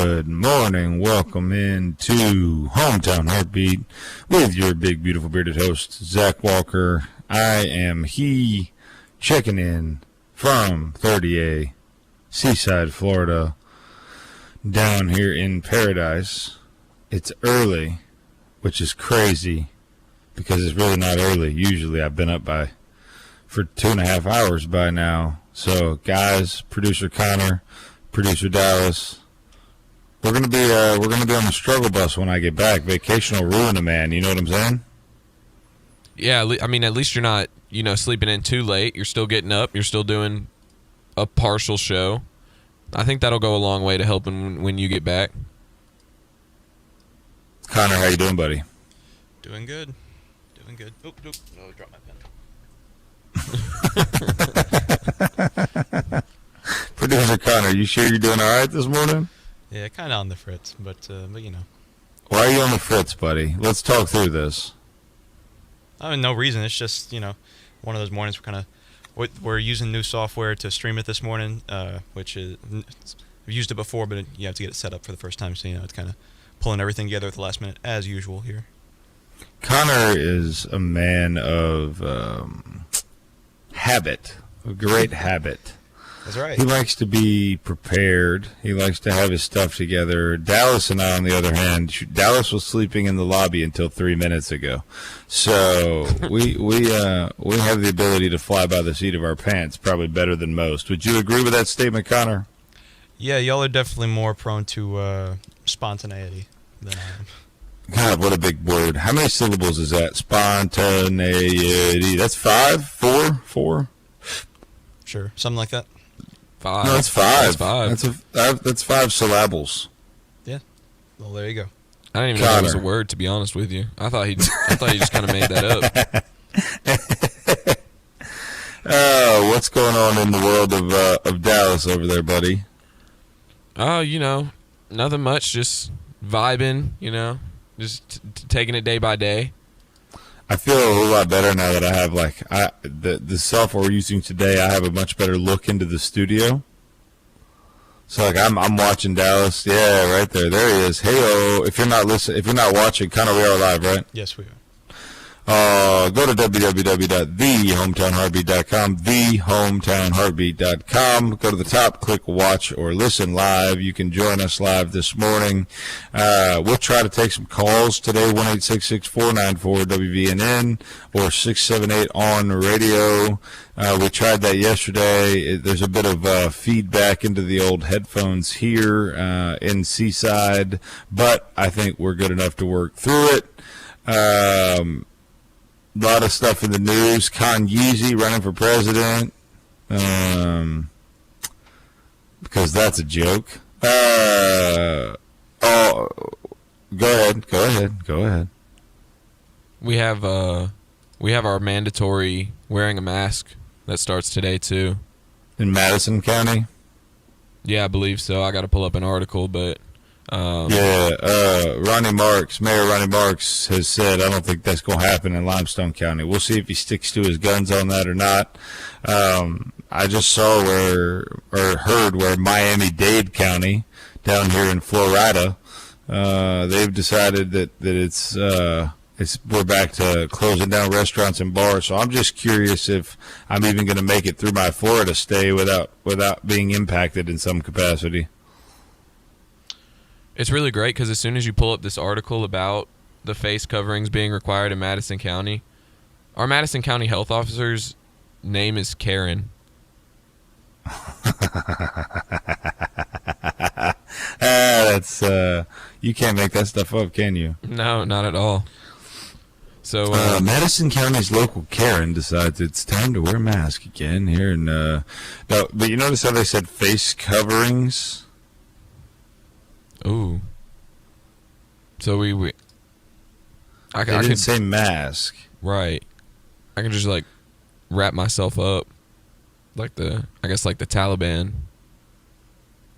Good morning. Welcome into Hometown Heartbeat with your big, beautiful, bearded host, Zach Walker. I am checking in from 30A, Seaside, Florida, down here in paradise. It's early, which is crazy because it's really not early. Usually I've been up for 2.5 hours by now. So, guys, producer Connor, producer Dallas, we're gonna be on the struggle bus when I get back. Vacation will ruin a man. You know what I'm saying? Yeah, I mean, at least you're not, sleeping in too late. You're still getting up. You're still doing a partial show. I think that'll go a long way to helping when you get back. Connor, how you doing, buddy? Doing good. Oop. Oh, I dropped my pen. Producer Connor, you sure you're doing all right this morning? Yeah, kind of on the fritz, but you know. Why are you on the fritz, buddy? Let's talk through this. I mean, no reason. It's just, one of those mornings we're using new software to stream it this morning, which is, I've used it before, but you have to get it set up for the first time, so, it's kind of pulling everything together at the last minute, as usual here. Connor is a man of habit, a great habit. That's right. He likes to be prepared. He likes to have his stuff together. Dallas and I, on the other hand, Dallas was sleeping in the lobby until 3 minutes ago. So we have the ability to fly by the seat of our pants, probably better than most. Would you agree with that statement, Connor? Yeah, y'all are definitely more prone to spontaneity than I am. God, what a big word. How many syllables is that? Spontaneity. That's 5? 4? Sure, something like that. 5. No, that's 5. That's 5. That's 5 syllables. Yeah. Well, there you go. I didn't even know that was a word, to be honest with you. I thought he just kind of made that up. Oh, what's going on in the world of Dallas over there, buddy? Oh, nothing much. Just vibing, just taking it day by day. I feel a whole lot better now that I have the software we're using today. I have a much better look into the studio. So I'm watching Dallas. Yeah, right there. There he is. Hey-o. If you're not watching, Connor, we are live, right? Yes, we are. Go to www.thehometownheartbeat.com, thehometownheartbeat.com. Go to the top, click watch or listen live. You can join us live this morning. We'll try to take some calls today, 1-866-494-WVNN or 678 on radio. We tried that yesterday. There's a bit of feedback into the old headphones here in Seaside, but I think we're good enough to work through it. A lot of stuff in the news. Yeezy running for president. Because that's a joke. Go ahead. We have our mandatory wearing a mask that starts today too. In Madison County? Yeah, I believe so. I got to pull up an article, but Mayor Ronnie Marks has said, I don't think that's going to happen in Limestone County. We'll see if he sticks to his guns on that or not. I just saw heard where Miami-Dade County down here in Florida, they've decided that we're back to closing down restaurants and bars. So I'm just curious if I'm even going to make it through my Florida stay without being impacted in some capacity. it's really great because as soon as you pull up this article about the face coverings being required in Madison County, our Madison County health officer's name is Karen. That's you can't make that stuff up, can you? No, not at all. So Madison County's local Karen decides it's time to wear a mask again here, and but you notice how they said face coverings? Ooh. So we I didn't say mask. Right. I can just like wrap myself up like the Taliban.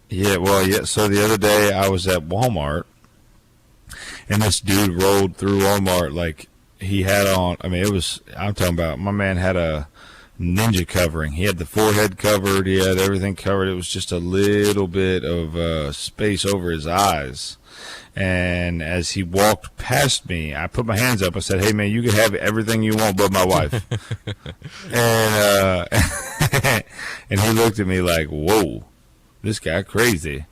Yeah, well, yeah. So the other day I was at Walmart, and this dude rolled through Walmart like he had on. I mean, I'm talking about my man had a ninja covering. He had the forehead covered. He had everything covered. It was just a little bit of space over his eyes. And as he walked past me, I put my hands up. I said, "Hey, man, you can have everything you want but my wife." And and he looked at me like, "Whoa, this guy crazy."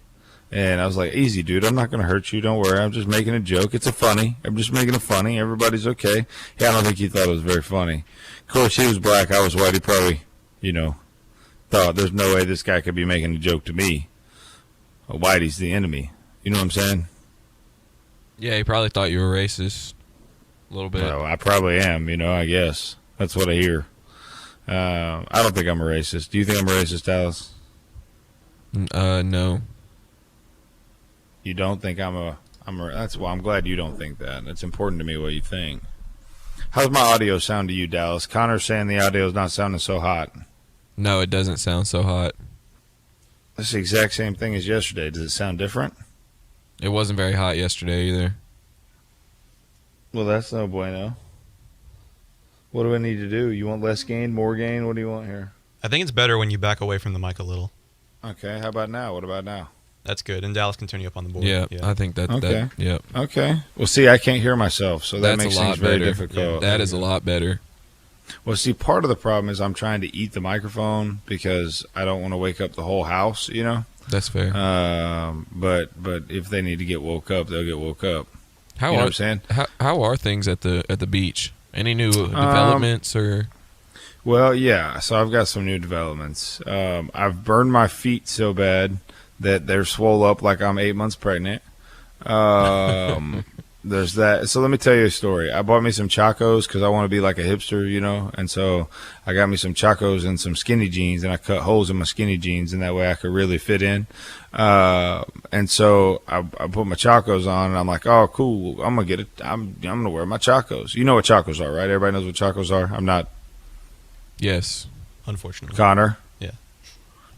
And I was like, "Easy, dude. I'm not going to hurt you. Don't worry. I'm just making a joke. It's a funny. I'm just making it funny. Everybody's okay." Yeah, I don't think he thought it was very funny. Of course, he was black. I was white. He probably, thought there's no way this guy could be making a joke to me. Whitey's the enemy. You know what I'm saying? Yeah, he probably thought you were racist. A little bit. Well, I probably am, I guess. That's what I hear. I don't think I'm a racist. Do you think I'm a racist, Dallas? No. You don't think that's why I'm glad you don't think that. It's important to me what you think. How's my audio sound to you, Dallas? Connor's saying the audio is not sounding so hot. No, it doesn't sound so hot. It's the exact same thing as yesterday. Does it sound different? It wasn't very hot yesterday either. Well, that's no bueno. What do I need to do? You want less gain, more gain? What do you want here? I think it's better when you back away from the mic a little. Okay, how about now? What about now? That's good. And Dallas can turn you up on the board. Yeah, I think that. Okay. Yep. Okay. Well, see, I can't hear myself, so that That's makes a lot things very better. difficult. That is a lot better. Well, see, part of the problem is I'm trying to eat the microphone because I don't want to wake up the whole house, That's fair. But if they need to get woke up, they'll get woke up. How You know are what I'm saying? how are things at the beach? Any new developments or? Well, yeah. So I've got some new developments. I've burned my feet so bad that they're swole up like I'm 8 months pregnant. There's that. So let me tell you a story. I bought me some Chacos because I want to be like a hipster, and so I got me some Chacos and some skinny jeans, and I cut holes in my skinny jeans, and that way I could really fit in. And so I put my Chacos on, and I'm like, oh, cool. I'm gonna get it. I'm gonna wear my Chacos. You know what Chacos are, right? Everybody knows what Chacos are. I'm not Yes. Unfortunately. Connor. Yeah.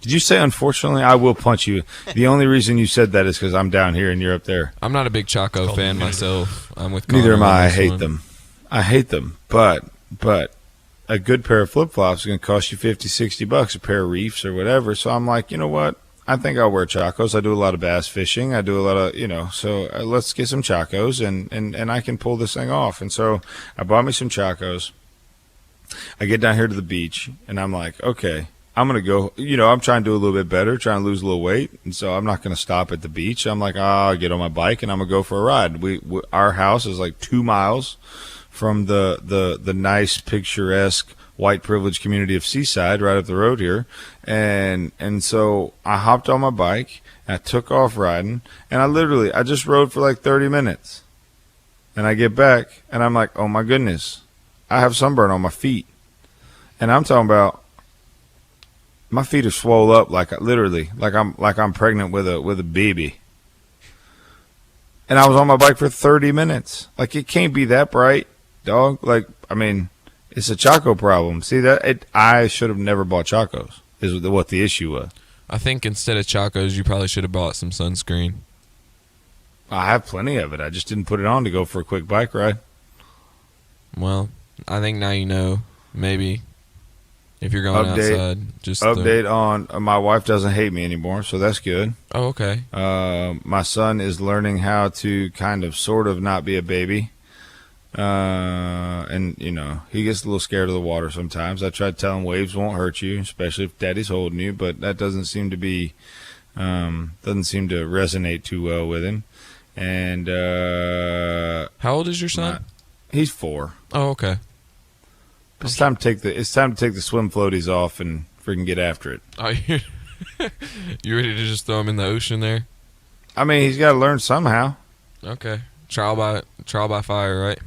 Did you say unfortunately? I will punch you. The only reason you said that is because I'm down here and you're up there. I'm not a big Chaco Called fan Unity. myself. I'm with Neither am Connor on I. I this hate one. them. I hate them. But a good pair of flip-flops is going to cost you $50-$60 a pair of reefs or whatever. So I'm like, you know what? I think I'll wear Chacos. I do a lot of bass fishing. I do a lot of, so let's get some Chacos and I can pull this thing off. And so I bought me some Chacos. I get down here to the beach and I'm like, okay, I'm going to go, I'm trying to do a little bit better, trying to lose a little weight. And so I'm not going to stop at the beach. I'm like, I'll get on my bike and I'm going to go for a ride. Our house is like 2 miles from the nice picturesque white privileged community of Seaside right up the road here. And so I hopped on my bike and I took off riding and I just rode for like 30 minutes and I get back and I'm like, oh my goodness, I have sunburn on my feet. And I'm talking about my feet are swole up like I'm pregnant with a baby. And I was on my bike for 30 minutes. Like it can't be that bright, dog. It's a Chaco problem. See that? I should have never bought Chacos. Is what the issue was. I think instead of Chacos, you probably should have bought some sunscreen. I have plenty of it. I just didn't put it on to go for a quick bike ride. Well, I think now you know. Maybe if you're going outside, just update on my wife doesn't hate me anymore, so that's good. Oh, okay. My son is learning how to kind of sort of not be a baby. And he gets a little scared of the water sometimes. I try to tell him waves won't hurt you, especially if daddy's holding you, but that doesn't seem to resonate too well with him. And How old is your son? He's 4. Oh, okay. It's time to take the swim floaties off and freaking get after it. Oh, you ready to just throw him in the ocean there? I mean, he's got to learn somehow. Okay. Trial by fire, right?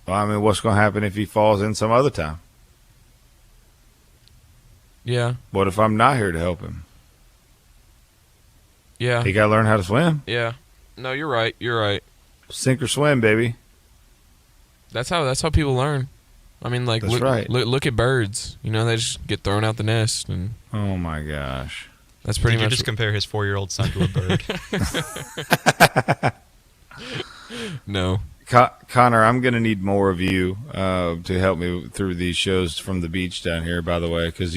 Well, I mean, what's going to happen if he falls in some other time? Yeah. What if I'm not here to help him? Yeah. He got to learn how to swim. Yeah. No, you're right. You're right. Sink or swim, baby. That's how people learn. I mean, like, That's right. Look at birds. They just get thrown out the nest, and Oh my gosh. that's pretty Did you much. just compare his 4-year-old son to a bird? No. Connor, I'm going to need more of you to help me through these shows from the beach down here, by the way, because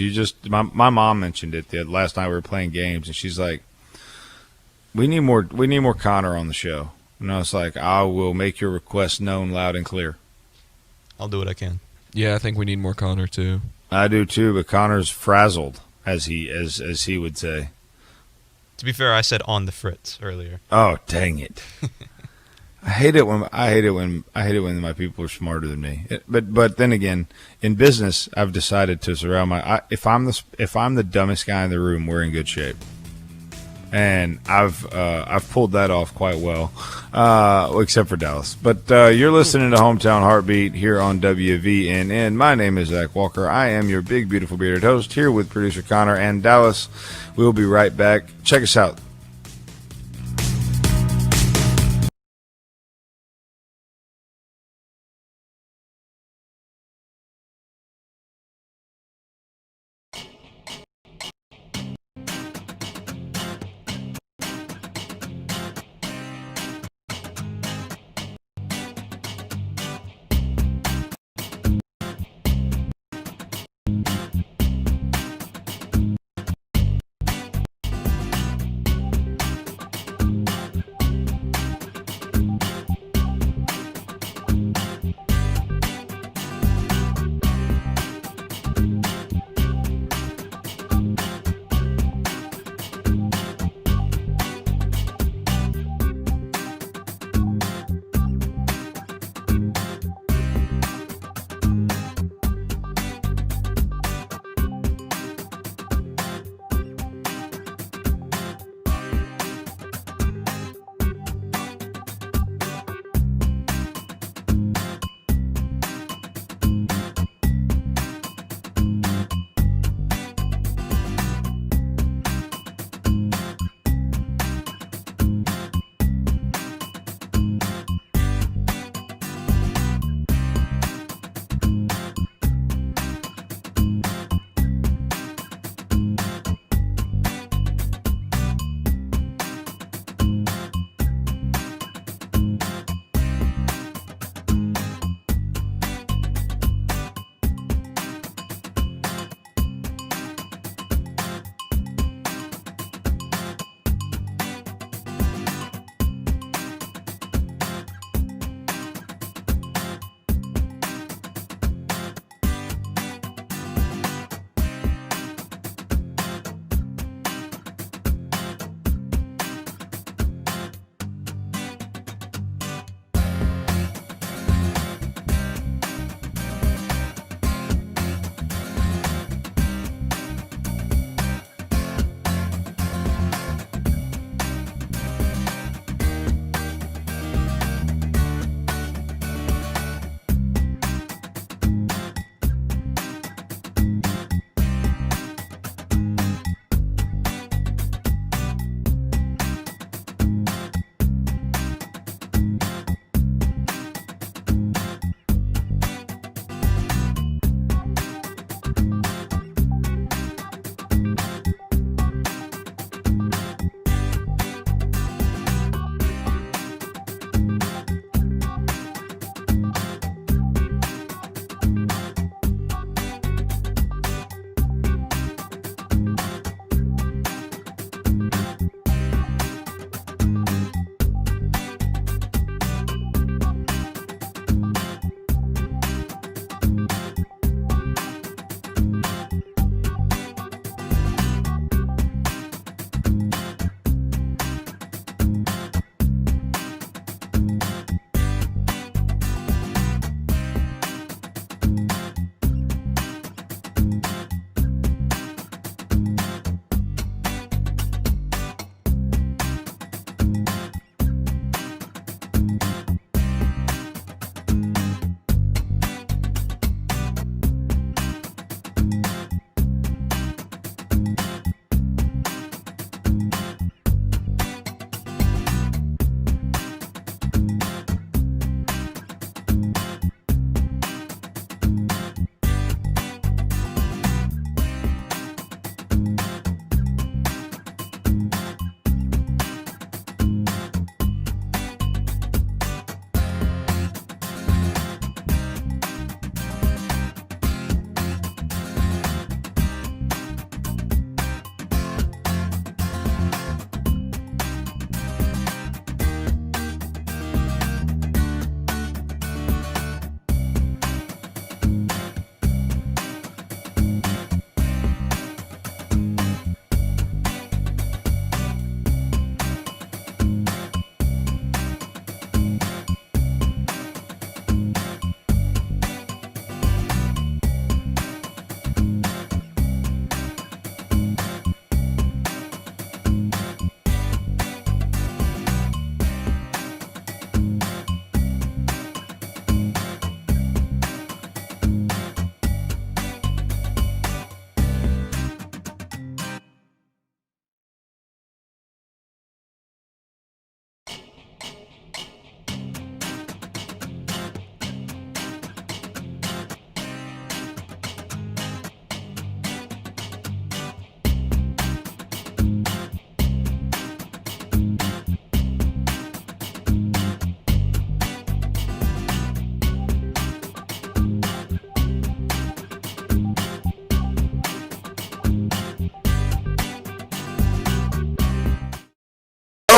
my mom mentioned it the last night we were playing games, and she's like, we need more Connor on the show. And I was like, I will make your request known loud and clear. I'll do what I can. Yeah, I think we need more Connor too. I do too, but Connor's frazzled, as he would say. To be fair, I said on the fritz earlier. Oh, dang it. I hate it when my people are smarter than me. But then again, in business, I've decided to surround if I'm the dumbest guy in the room, we're in good shape. And I've pulled that off quite well, except for Dallas. But you're listening to Hometown Heartbeat here on WVNN. My name is Zach Walker. I am your big, beautiful bearded host here with producer Connor and Dallas. We'll be right back. Check us out.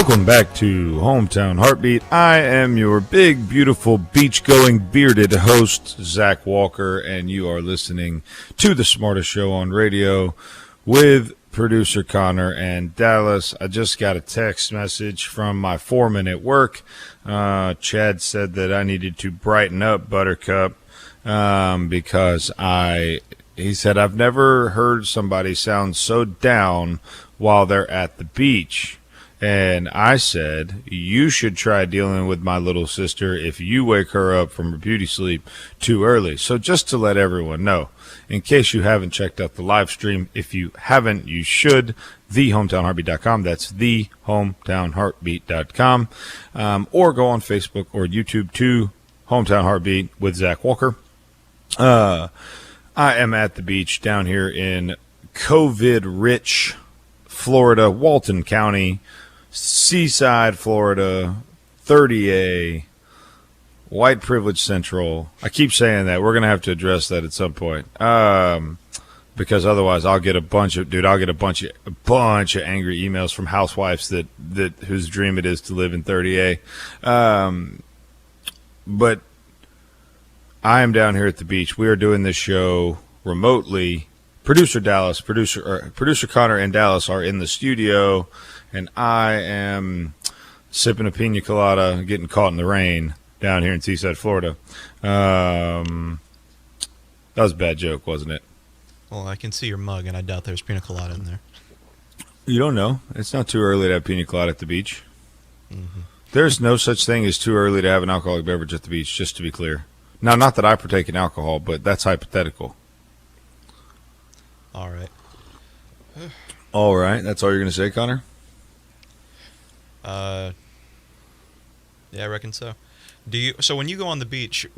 Welcome back to Hometown Heartbeat. I am your big, beautiful, beach-going, bearded host, Zach Walker, and you are listening to the smartest show on radio with producer Connor and Dallas. I just got a text message from my foreman at work. Chad said that I needed to brighten up, Buttercup, because he said, I've never heard somebody sound so down while they're at the beach. And I said, you should try dealing with my little sister if you wake her up from her beauty sleep too early. So just to let everyone know, in case you haven't checked out the live stream, if you haven't, you should, thehometownheartbeat.com. That's thehometownheartbeat.com. Or go on Facebook or YouTube to Hometown Heartbeat with Zach Walker. I am at the beach down here in COVID-rich Florida, Walton County, Seaside, Florida, 30A, white privilege central. I keep saying that. We're going to have to address that at some point. Because otherwise I'll get a bunch of angry emails from housewives that whose dream it is to live in 30A. But I am down here at the beach. We are doing this show remotely. Producer Connor and Dallas are in the studio, and I am sipping a pina colada, getting caught in the rain down here in Seaside, Florida. That was a bad joke, wasn't it? Well, I can see your mug, and I doubt there's pina colada in there. You don't know. It's not too early to have pina colada at the beach. Mm-hmm. There's no such thing as too early to have an alcoholic beverage at the beach, just to be clear. Now, not that I partake in alcohol, but that's hypothetical. All right. All right. That's all you're going to say, Connor? Yeah, I reckon so. So when you go on the beach,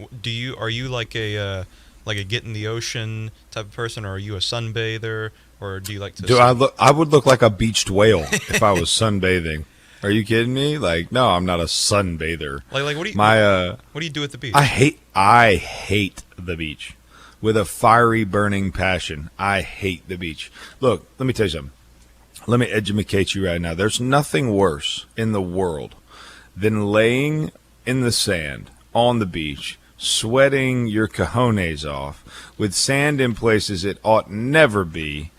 are you like a get in the ocean type of person, or are you a sunbather, or do you like to? I would look like a beached whale if I was sunbathing. Are you kidding me? Like, no, I'm not a sunbather. Like what do you what do you do at the beach? I hate the beach with a fiery, burning passion. I hate the beach. Look, let me tell you something. Let me educate you right now. There's nothing worse in the world than laying in the sand on the beach, sweating your cojones off, with sand in places it ought never be,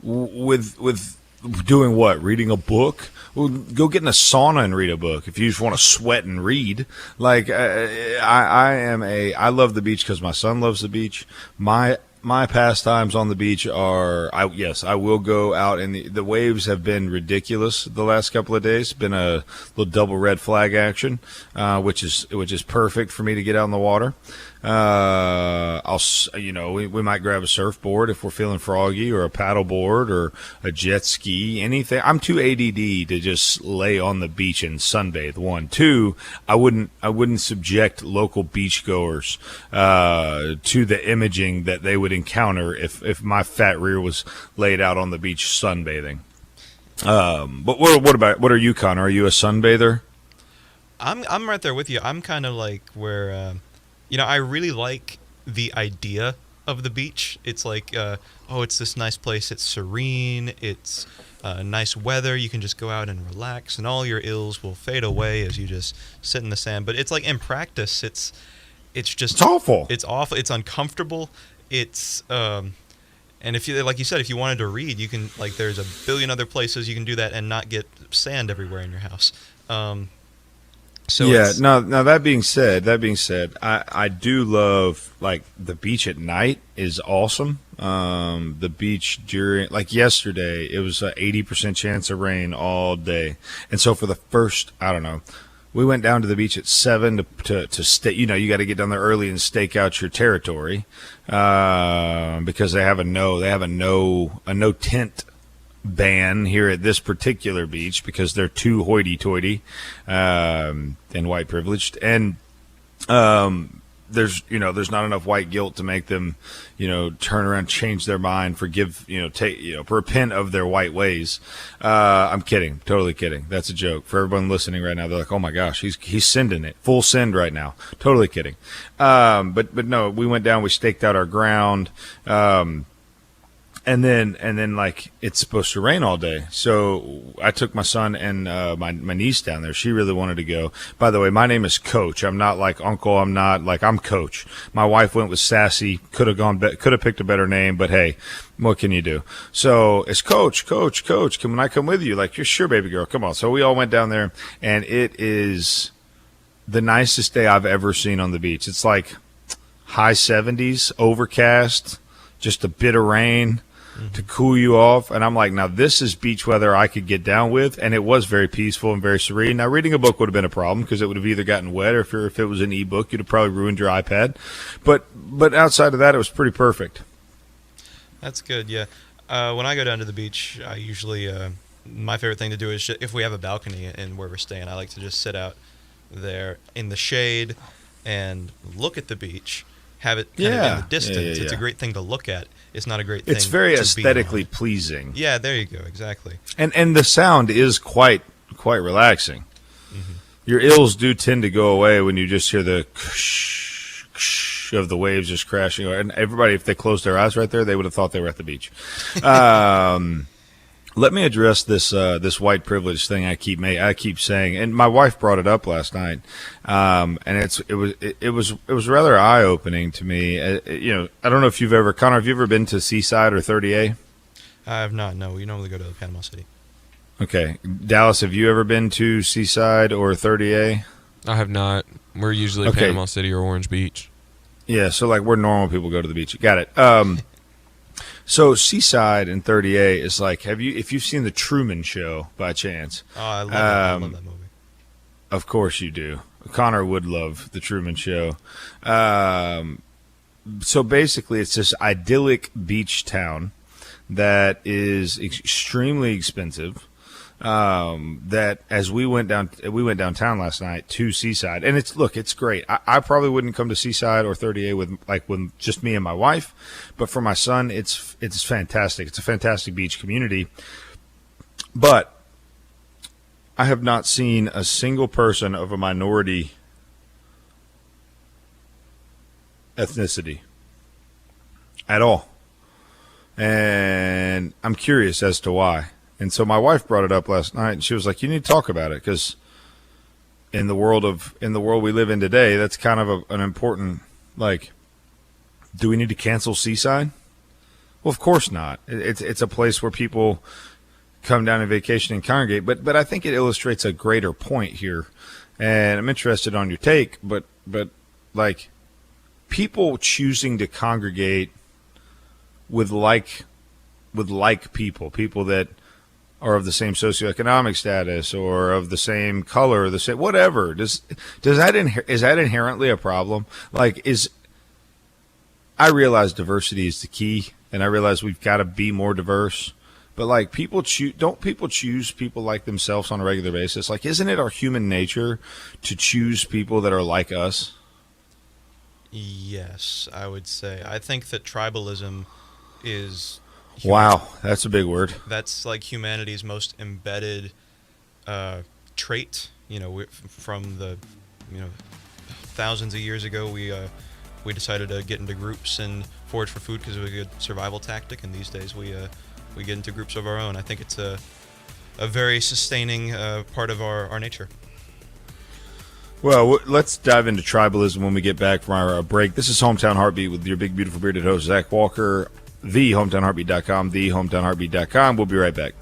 with doing what? Reading a book? Well, go get in a sauna and read a book if you just want to sweat and read. Like, I love the beach because my son loves the beach. My pastimes on the beach are, I will go out, and the waves have been ridiculous the last couple of days. Been a little double red flag action, which is perfect for me to get out in the water. We might grab a surfboard if we're feeling froggy, or a paddle board, or a jet ski, anything. I'm too ADD to just lay on the beach and sunbathe. 1, 2, I wouldn't subject local beachgoers to the imaging that they would encounter if my fat rear was laid out on the beach sunbathing. But what are you, Connor? Are you a sunbather? I'm right there with you. I'm kind of like where. I really like the idea of the beach. It's like, it's this nice place. It's serene. It's nice weather. You can just go out and relax, and all your ills will fade away as you just sit in the sand. But it's like, in practice, it's awful. It's awful. It's uncomfortable. It's and if you, like you said, if you wanted to read, you can, like, there's a billion other places you can do that and not get sand everywhere in your house. Now that being said, I do love, like, the beach at night is awesome. The beach during, like, yesterday, it was an 80% chance of rain all day. And so for the first, I don't know, we went down to the beach at 7 to stay. You got to get down there early and stake out your territory, because they have a no tent ban here at this particular beach because they're too hoity-toity and white privileged, and there's not enough white guilt to make them turn around, change their mind, repent of their white ways. I'm kidding, totally kidding. That's a joke for everyone listening right now. They're like, oh my gosh, he's sending it full send right now. Totally kidding. But no, we went down, we staked out our ground, and then like it's supposed to rain all day. So I took my son and my niece down there. She really wanted to go. By the way, my name is Coach. I'm not like Uncle. I'm Coach. My wife went with Sassy. Could have picked a better name, but hey, what can you do? So it's Coach. Can I come with you? Like, you're sure, baby girl. Come on. So we all went down there, and it is the nicest day I've ever seen on the beach. It's like high 70s, overcast, just a bit of rain to cool you off. And I'm like, now this is beach weather I could get down with. And it was very peaceful and very serene. Now, reading a book would have been a problem because it would have either gotten wet, or if it was an ebook, you'd have probably ruined your iPad. But outside of that, it was pretty perfect. That's good. Yeah. When I go down to the beach, I usually my favorite thing to do is if we have a balcony and where we're staying, I like to just sit out there in the shade and look at the beach. Have it kind of in the distance. It's a great thing to look at. It's not a great thing. It's very to aesthetically be on. pleasing. Yeah, there you go. Exactly. And the sound is quite relaxing. Mm-hmm. Your ills do tend to go away when you just hear the of the waves just crashing. And everybody, if they closed their eyes right there, they would have thought they were at the beach. Let me address this white privilege thing I keep saying, and my wife brought it up last night, and it was rather eye opening to me. I don't know if Connor, have you ever been to Seaside or 30A? I have not. No, we normally go to Panama City. Okay, Dallas, have you ever been to Seaside or 30A? I have not. We're usually Panama City or Orange Beach. Yeah, so like where normal people go to the beach. Got it. So Seaside and 30A is like, if you've seen the Truman Show by chance? Oh, I love that movie. Of course you do. Connor would love the Truman Show. So basically, it's this idyllic beach town that is extremely expensive. That as we went downtown last night to Seaside, and it's great. I probably wouldn't come to Seaside or 30A with just me and my wife, but for my son, it's fantastic. It's a fantastic beach community. But I have not seen a single person of a minority ethnicity at all, and I'm curious as to why. And so my wife brought it up last night, and she was like, "You need to talk about it because in the world we live in today, that's kind of an important, like, do we need to cancel Seaside? Well, of course not. It's a place where people come down and vacation and congregate, but I think it illustrates a greater point here, and I'm interested on your take. But like, people choosing to congregate with like people that are of the same socioeconomic status or of the same color, the same whatever. Is that inherently a problem? Like, I realize diversity is the key, and I realize we've got to be more diverse. But like, don't people choose people like themselves on a regular basis? Like, isn't it our human nature to choose people that are like us? Yes, I would say. I think that tribalism is. Wow, that's a big word. That's like humanity's most embedded trait. From the thousands of years ago, we decided to get into groups and forage for food because it was a good survival tactic. And these days, we get into groups of our own. I think it's a very sustaining part of our nature. Well, let's dive into tribalism when we get back from our break. This is Hometown Heartbeat with your big, beautiful, bearded host, Zach Walker. TheHometownHeartbeat.com, TheHometownHeartbeat.com. We'll be right back.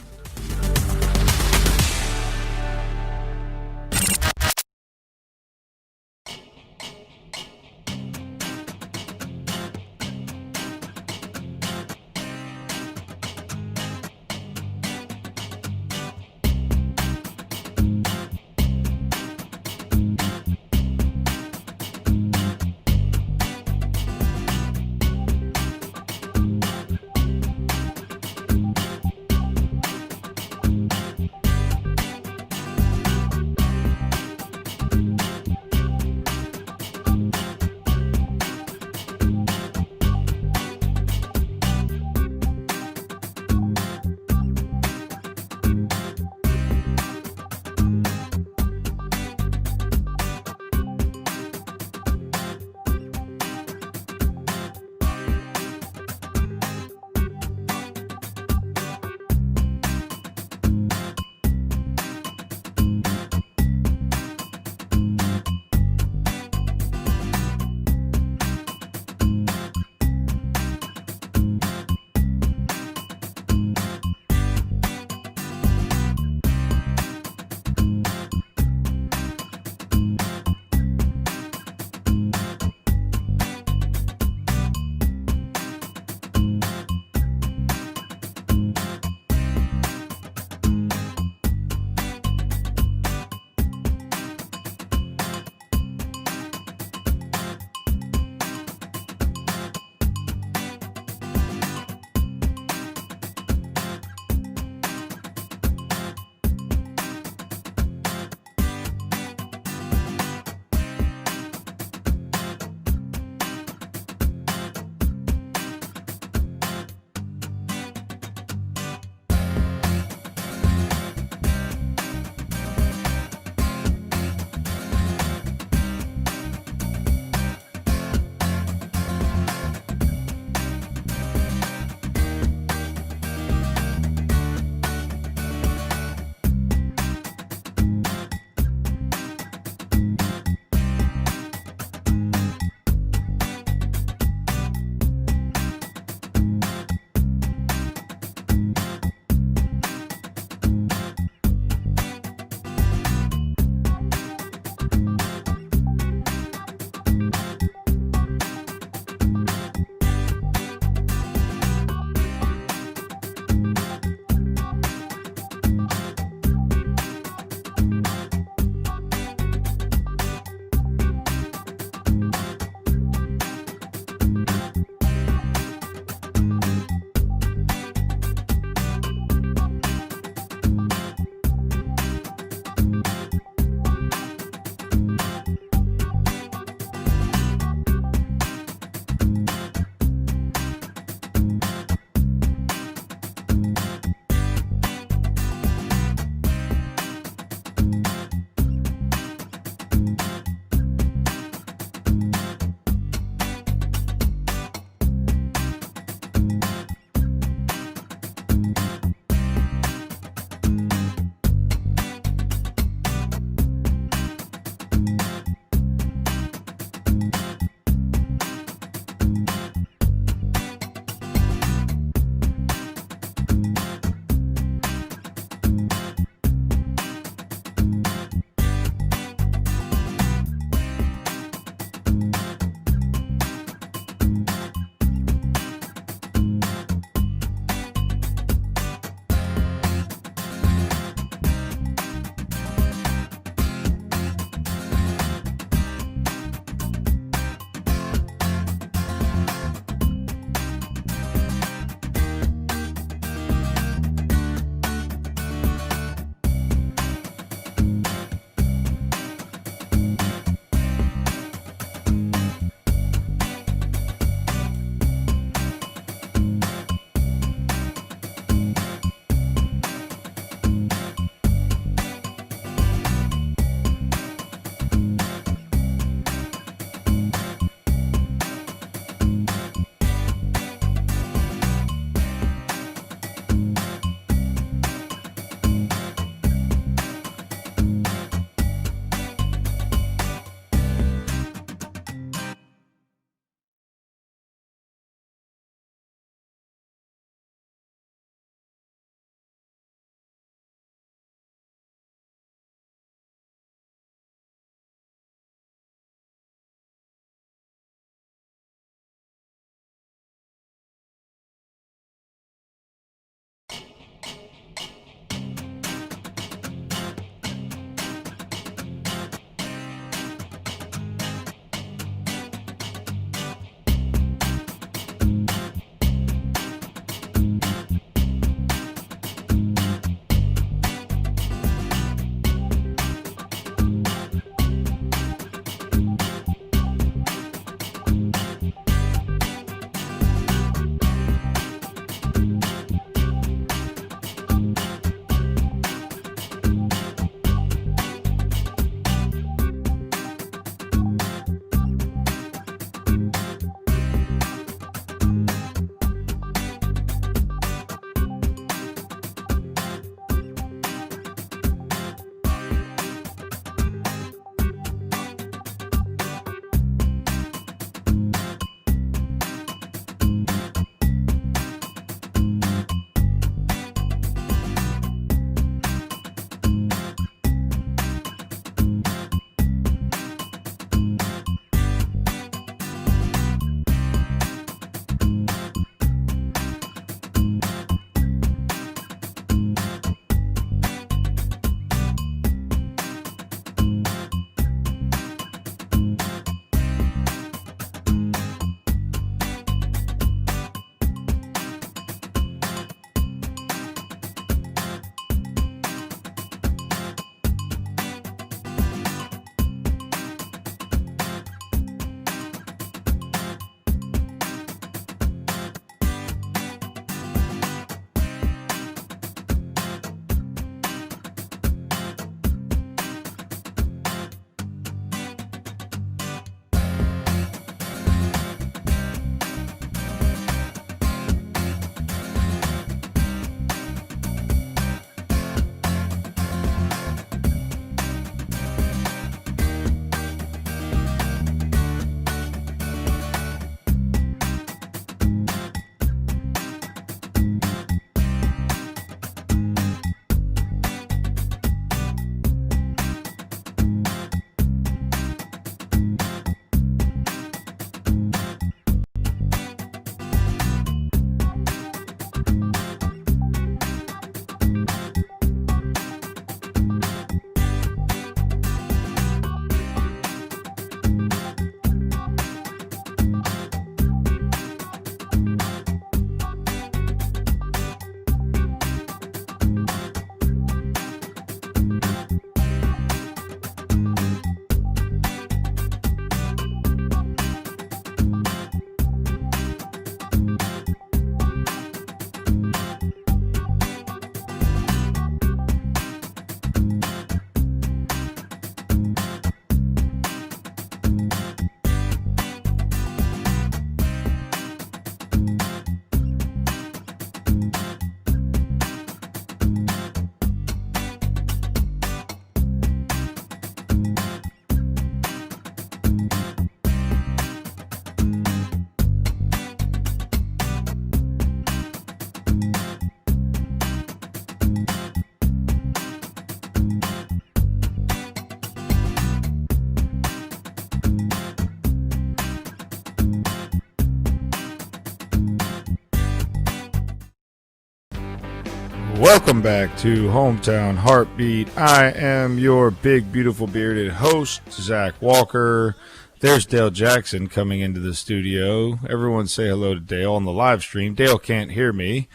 Welcome back to Hometown Heartbeat. I am your big, beautiful, bearded host, Zach Walker. There's Dale Jackson coming into the studio. Everyone say hello to Dale on the live stream. Dale can't hear me,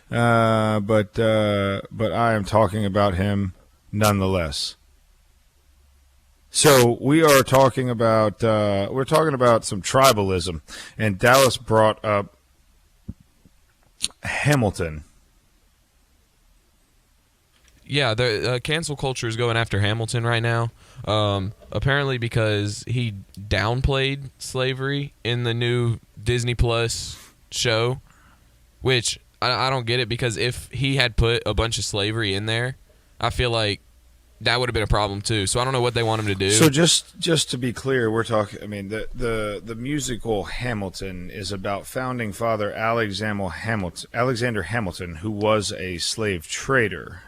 but I am talking about him nonetheless. So we are talking about some tribalism, and Dallas brought up Hamilton. Yeah, the cancel culture is going after Hamilton right now. Apparently because he downplayed slavery in the new Disney Plus show, which I don't get it, because if he had put a bunch of slavery in there, I feel like that would have been a problem too. So I don't know what they want him to do. So just to be clear, we're talking. I mean, the musical Hamilton is about founding father Alexander Hamilton, who was a slave trader.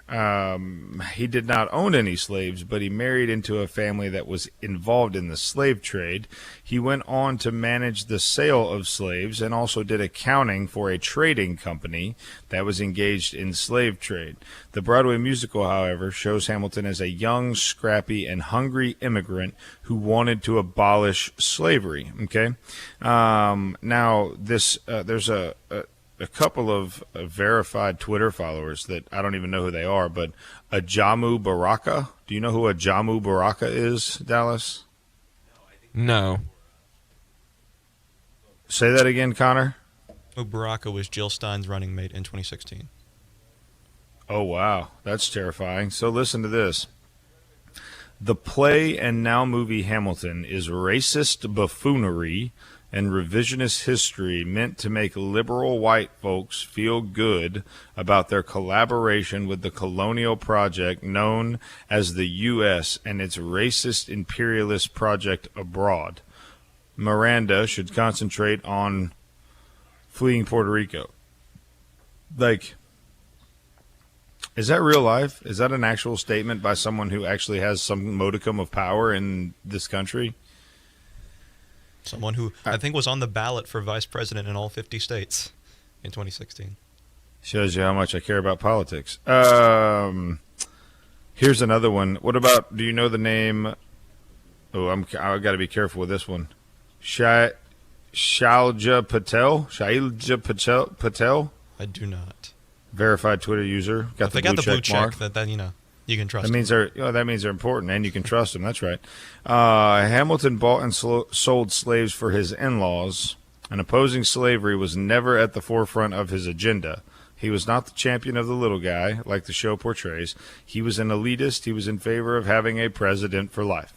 He did not own any slaves, but he married into a family that was involved in the slave trade. He went on to manage the sale of slaves and also did accounting for a trading company that was engaged in slave trade. The Broadway musical, however, shows Hamilton as a young, scrappy, and hungry immigrant who wanted to abolish slavery. Okay, now this there's a couple of verified Twitter followers that I don't even know who they are, but Ajamu Baraka. Do you know who Ajamu Baraka is, Dallas? No. Say that again, Connor. Baraka was Jill Stein's running mate in 2016. Oh, wow. That's terrifying. So listen to this. The play and now movie Hamilton is racist buffoonery and revisionist history meant to make liberal white folks feel good about their collaboration with the colonial project known as the U.S. and its racist imperialist project abroad. Miranda should concentrate on fleeing Puerto Rico. Like, is that real life? Is that an actual statement by someone who actually has some modicum of power in this country? Someone who I think was on the ballot for vice president in all 50 states in 2016. Shows you how much I care about politics. Here's another one. What about, do you know the name? Oh, I got to be careful with this one. Shailja Patel? I do not. Verified Twitter user. If they got the blue check, then you can trust them. That means they're important, and you can trust them. That's right. Hamilton bought and sold slaves for his in-laws, and opposing slavery was never at the forefront of his agenda. He was not the champion of the little guy, like the show portrays. He was an elitist. He was in favor of having a president for life.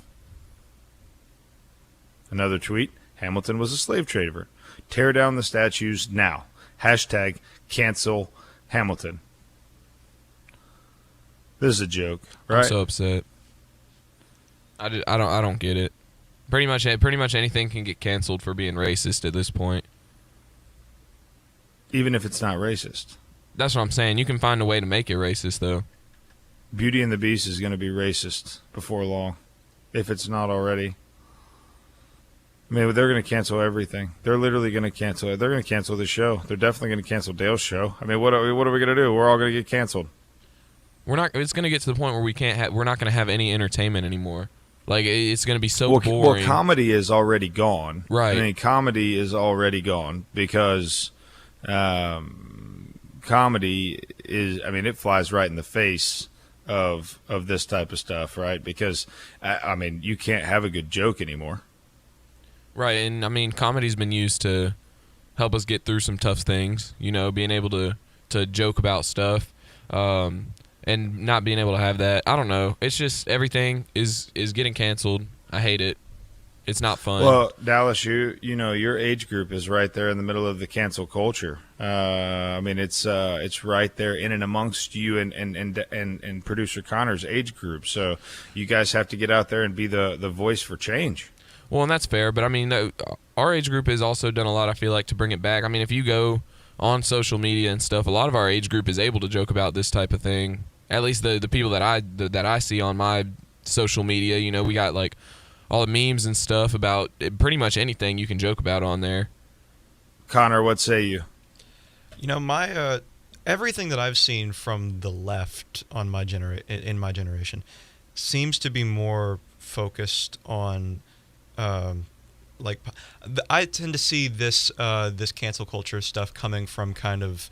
Another tweet. Hamilton was a slave trader. Tear down the statues now. Hashtag cancel Hamilton. This is a joke, right? I'm so upset. I don't get it. Pretty much anything can get canceled for being racist at this point. Even if it's not racist. That's what I'm saying. You can find a way to make it racist, though. Beauty and the Beast is going to be racist before long, if it's not already. I mean, they're going to cancel everything. They're literally going to cancel it. They're going to cancel the show. They're definitely going to cancel Dale's show. I mean, what are we going to do? We're all going to get canceled. We're not. It's going to get to the point where we're not going to have any entertainment anymore. Like, it's going to be so boring. Well, comedy is already gone. Right. I mean, comedy is already gone because comedy is. I mean, it flies right in the face of this type of stuff, right? Because I mean, you can't have a good joke anymore. Right, and I mean, comedy's been used to help us get through some tough things, being able to joke about stuff, and not being able to have that. I don't know. It's just everything is getting canceled. I hate it. It's not fun. Well, Dallas, your age group is right there in the middle of the cancel culture. I mean, it's right there in and amongst you and producer Connor's age group. So you guys have to get out there and be the voice for change. Well, and that's fair, but I mean, our age group has also done a lot, I feel like, to bring it back. I mean, if you go on social media and stuff, a lot of our age group is able to joke about this type of thing. At least the people that I see on my social media, we got like all the memes and stuff about pretty much anything you can joke about on there. Connor, what say you? My everything that I've seen from the left on in my generation seems to be more focused on like I tend to see this cancel culture stuff coming from kind of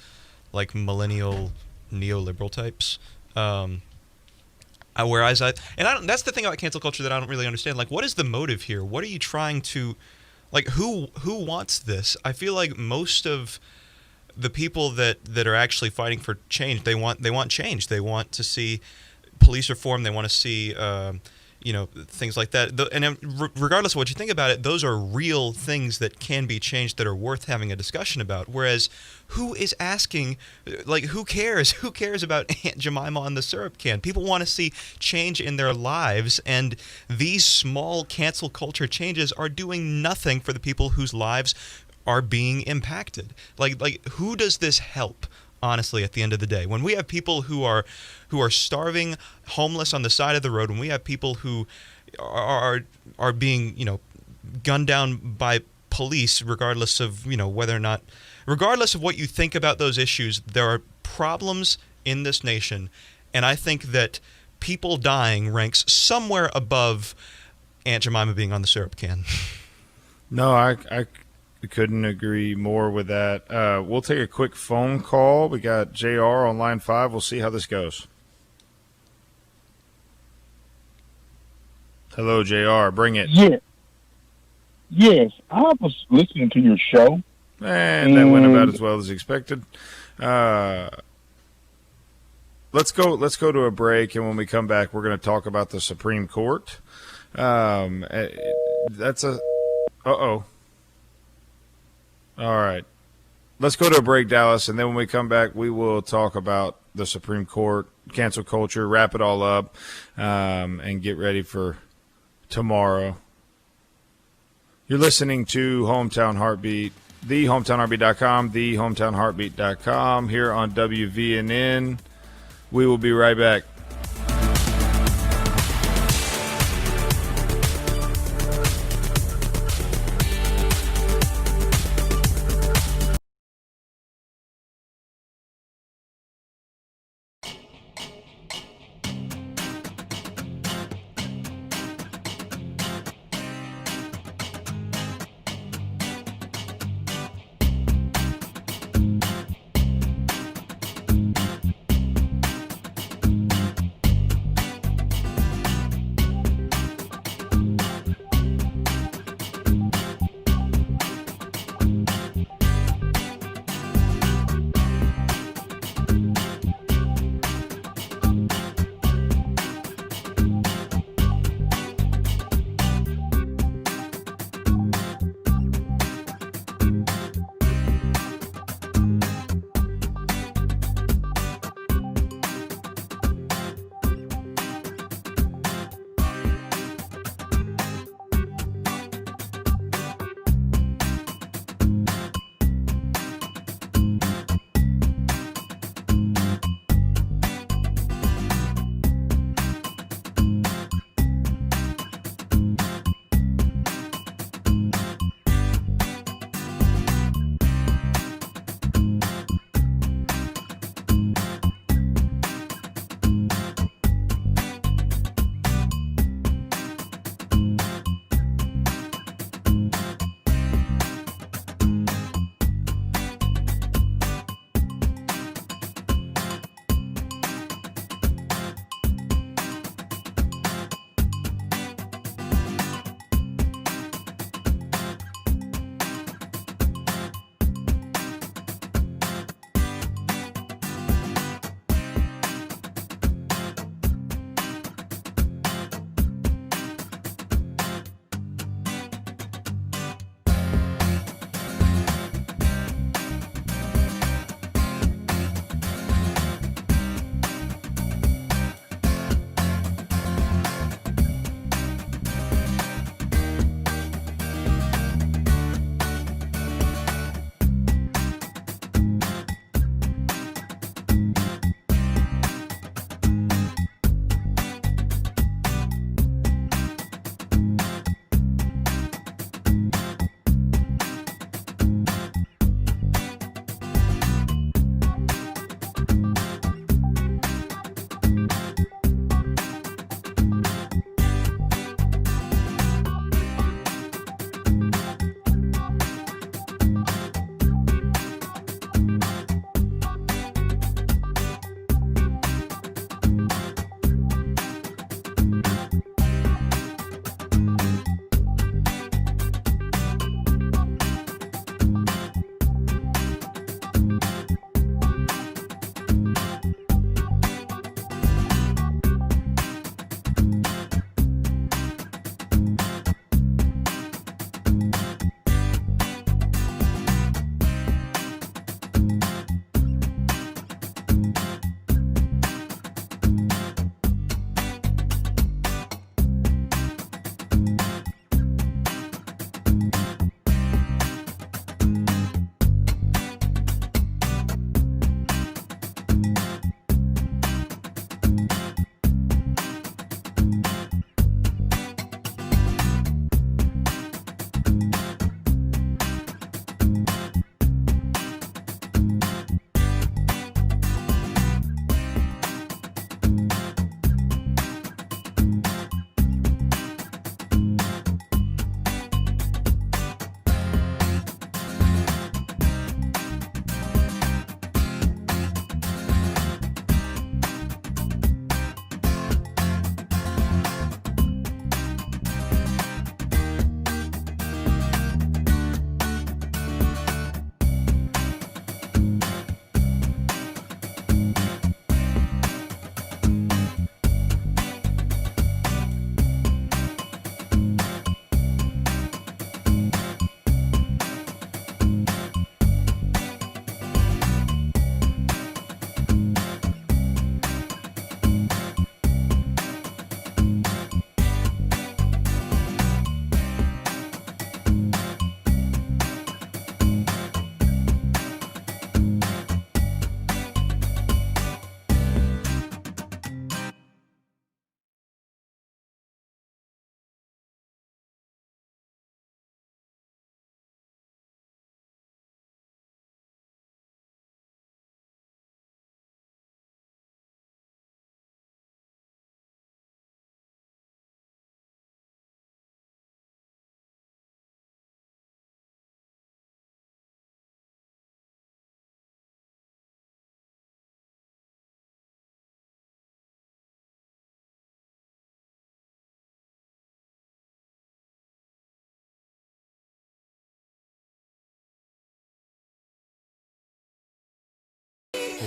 like millennial neoliberal types. Whereas that's the thing about cancel culture that I don't really understand. Like, what is the motive here? What are you trying to, like, who wants this? I feel like most of the people that are actually fighting for change, they want change. They want to see police reform. They want to see things like that. And regardless of what you think about it, those are real things that can be changed, that are worth having a discussion about. Whereas, who is asking, like, who cares? Who cares about Aunt Jemima on the syrup can? People want to see change in their lives, and these small cancel culture changes are doing nothing for the people whose lives are being impacted. Like who does this help? Honestly, at the end of the day, when we have people who are starving, homeless on the side of the road, when we have people who are being gunned down by police, regardless of regardless of what you think about those issues, there are problems in this nation, and I think that people dying ranks somewhere above Aunt Jemima being on the syrup can. No, I couldn't agree more with that. We'll take a quick phone call. We got JR on line 5. We'll see how this goes. Hello, JR. Bring it. Yeah. Yes, I was listening to your show. And that went about as well as expected. Let's go to a break, and when we come back, we're going to talk about the Supreme Court. That's a... Uh-oh. All right. Let's go to a break, Dallas, and then when we come back, we will talk about the Supreme Court, cancel culture, wrap it all up, and get ready for tomorrow. You're listening to Hometown Heartbeat, thehometownheartbeat.com, thehometownheartbeat.com, here on WVNN. We will be right back.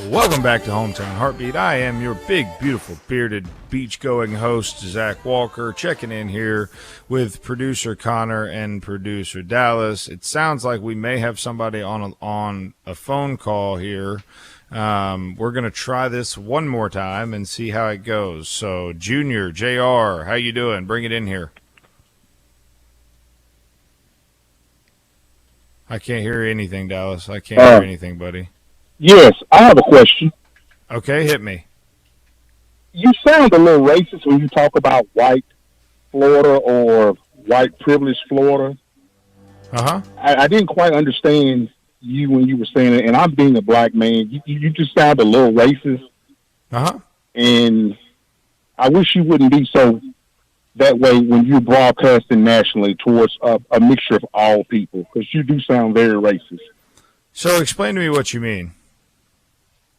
Welcome back to Hometown Heartbeat. I am your big, beautiful, bearded, beach-going host, Zach Walker, checking in here with producer Connor and producer Dallas. It sounds like we may have somebody on a phone call here. We're going to try this one more time and see how it goes. So, Junior, JR, how you doing? Bring it in here. I can't hear anything, Dallas. I can't hear anything, buddy. Yes, I have a question. Okay, hit me. You sound a little racist when you talk about white Florida or white privileged Florida. Uh-huh. I didn't quite understand you when you were saying it, and I'm being a black man. You just sound a little racist. Uh-huh. And I wish you wouldn't be so that way when you're broadcasting nationally towards a mixture of all people, because you do sound very racist. So explain to me what you mean.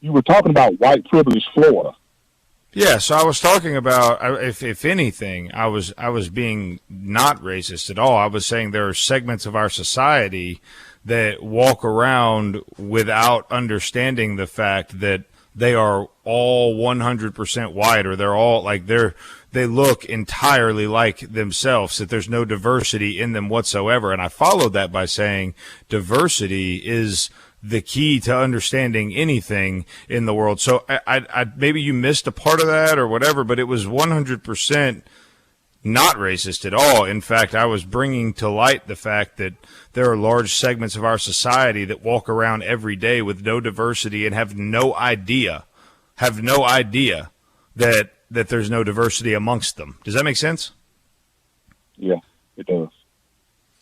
You were talking about white privileged Florida. Yeah, so I was talking about, if anything, I was being not racist at all. I was saying there are segments of our society that walk around without understanding the fact that they are all 100% white, or they're all like they look entirely like themselves, that there's no diversity in them whatsoever. And I followed that by saying diversity is the key to understanding anything in the world. So I maybe you missed a part of that or whatever, but it was 100% not racist at all. In fact, I was bringing to light the fact that there are large segments of our society that walk around every day with no diversity and have no idea that there's no diversity amongst them. Does that make sense? Yeah, it does.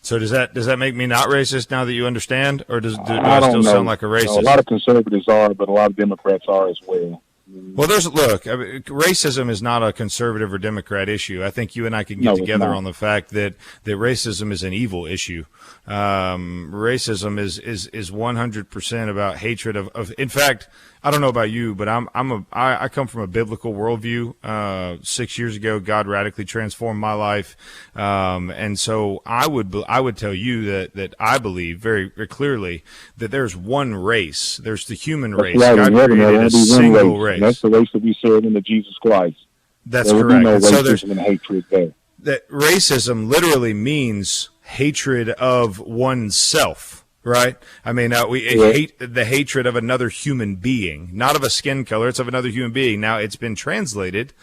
So does that make me not racist now that you understand, or do I I still know. sound like a racist? No, a lot of conservatives are, but a lot of Democrats are as well. Well, racism is not a conservative or Democrat issue. I think you and I can get No, together not. on the fact that racism is an evil issue. Racism is 100% about hatred of. In fact, I don't know about you, but I come from a biblical worldview. 6 years ago, God radically transformed my life, and so I would tell you that I believe very, very clearly that there's one race. There's the human race. Right, God created a single race. And that's the race that we serve in the Jesus Christ. That's there will correct. be no And so racism and hatred there. that racism literally means hatred of oneself, right? I mean, we hate the hatred of another human being, not of a skin color. It's of another human being. Now, it's been translated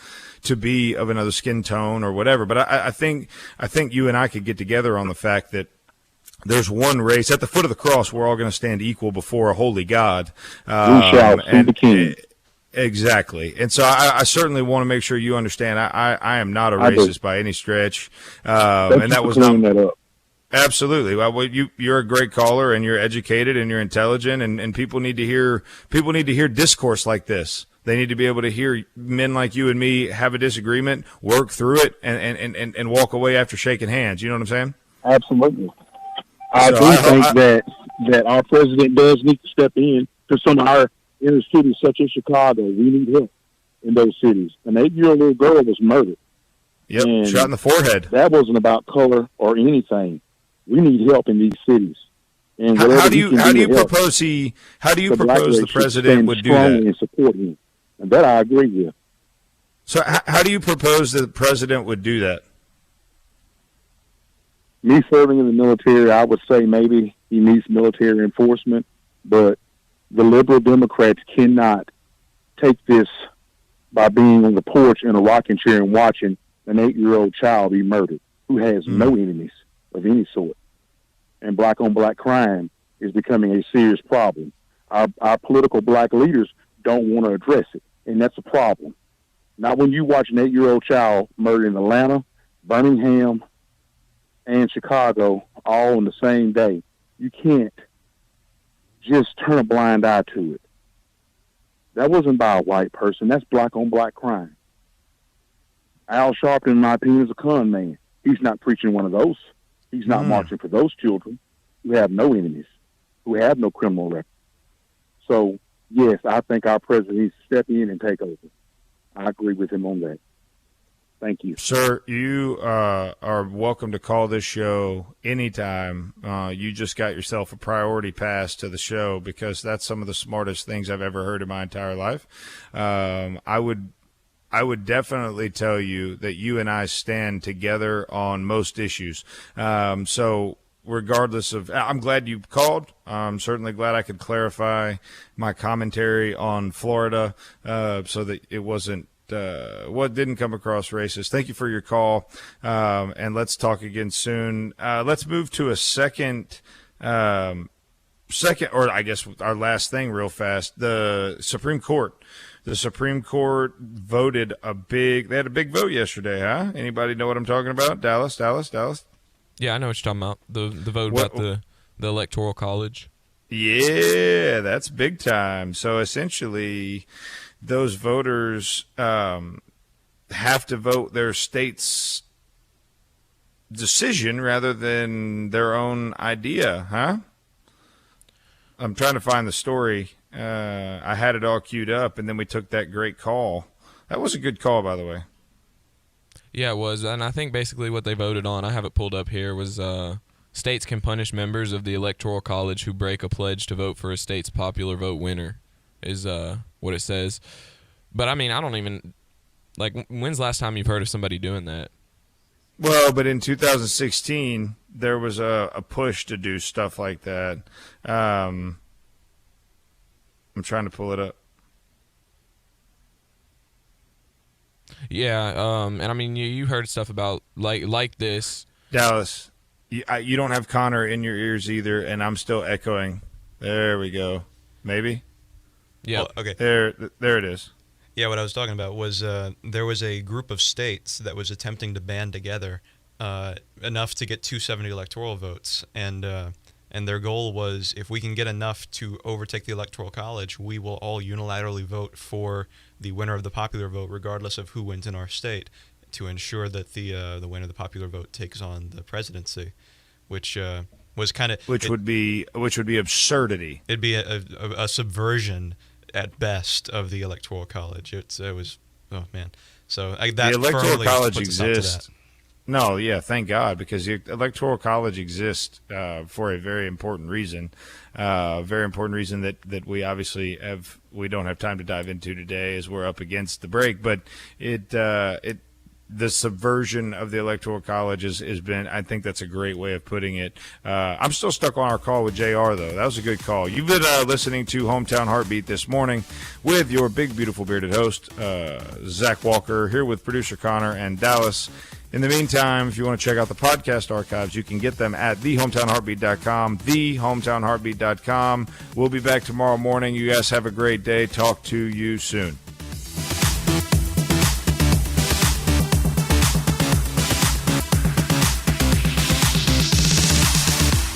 to be of another skin tone or whatever. But I think you and I could get together on the fact that there's one race. At the foot of the cross, we're all going to stand equal before a holy God. We shall see the King. Exactly. And so I certainly want to make sure you understand I am not a racist by any stretch. And that was not that up. Absolutely. Well, you're a great caller, and you're educated, and you're intelligent, and people need to hear discourse like this. They need to be able to hear men like you and me have a disagreement, work through it, and walk away after shaking hands. You know what I'm saying? Absolutely. I think that our president does need to step in to some of our inner cities, such as Chicago. We need help in those cities. An 8-year-old little girl was murdered. Yep, shot in the forehead. That wasn't about color or anything. We need help in these cities. And how do you propose the president would do that? And support him. And that I agree with. So how do you propose that the president would do that? Me serving in the military, I would say maybe he needs military enforcement, but the liberal Democrats cannot take this by being on the porch in a rocking chair and watching an 8-year-old child be murdered who has no enemies of any sort. And black-on-black crime is becoming a serious problem. Our political black leaders don't want to address it, and that's a problem. Not when you watch an 8-year-old child murdered in Atlanta, Birmingham, and Chicago all on the same day. You can't just turn a blind eye to it. That wasn't by a white person. That's black-on-black crime. Al Sharpton, in my opinion, is a con man. He's not preaching one of those. He's not marching for those children who have no enemies, who have no criminal record. So, yes, I think our president needs to step in and take over. I agree with him on that. Thank you. Sir, you are welcome to call this show anytime. You just got yourself a priority pass to the show because that's some of the smartest things I've ever heard in my entire life. I would definitely tell you that you and I stand together on most issues. So regardless of, I'm glad you called. I'm certainly glad I could clarify my commentary on Florida so that it wasn't what didn't come across racist. Thank you for your call, and let's talk again soon. Let's move to a second, or I guess our last thing real fast. The Supreme Court. The Supreme Court voted they had a big vote yesterday, huh? Anybody know what I'm talking about? Dallas? Yeah, I know what you're talking about. The vote about the Electoral College. Yeah, that's big time. So essentially, those voters have to vote their state's decision rather than their own idea, huh? I'm trying to find the story. I had it all queued up, and then we took that great call. That was a good call, by the way. Yeah, it was. And I think basically what they voted on, I have it pulled up here, was states can punish members of the Electoral College who break a pledge to vote for a state's popular vote winner, is what it says. But, I mean, I don't even – like, when's the last time you've heard of somebody doing that? Well, but in 2016, there was a push to do stuff like that. I'm trying to pull it up. Yeah, and I mean, you heard stuff about like this. Dallas, you don't have Connor in your ears either, and I'm still echoing. There we go. Maybe? Yeah. Well, okay. There it is. Yeah, what I was talking about was there was a group of states that was attempting to band together enough to get 270 electoral votes, and their goal was if we can get enough to overtake the Electoral College, we will all unilaterally vote for the winner of the popular vote, regardless of who wins in our state, to ensure that the winner of the popular vote takes on the presidency, which was kind of which would be absurdity. It'd be a subversion at best of the Electoral College. It was oh man. So that the Electoral College puts us up to exists. that. No, yeah, thank God, because the Electoral College exists for a very important reason. Very important reason that we obviously we don't have time to dive into today as we're up against the break. But the subversion of the Electoral College has been, I think that's a great way of putting it. I'm still stuck on our call with JR, though. That was a good call. You've been listening to Hometown Heartbeat this morning with your big, beautiful bearded host, Zach Walker, here with producer Connor and Dallas. In the meantime, if you want to check out the podcast archives, you can get them at thehometownheartbeat.com, thehometownheartbeat.com. We'll be back tomorrow morning. You guys have a great day. Talk to you soon.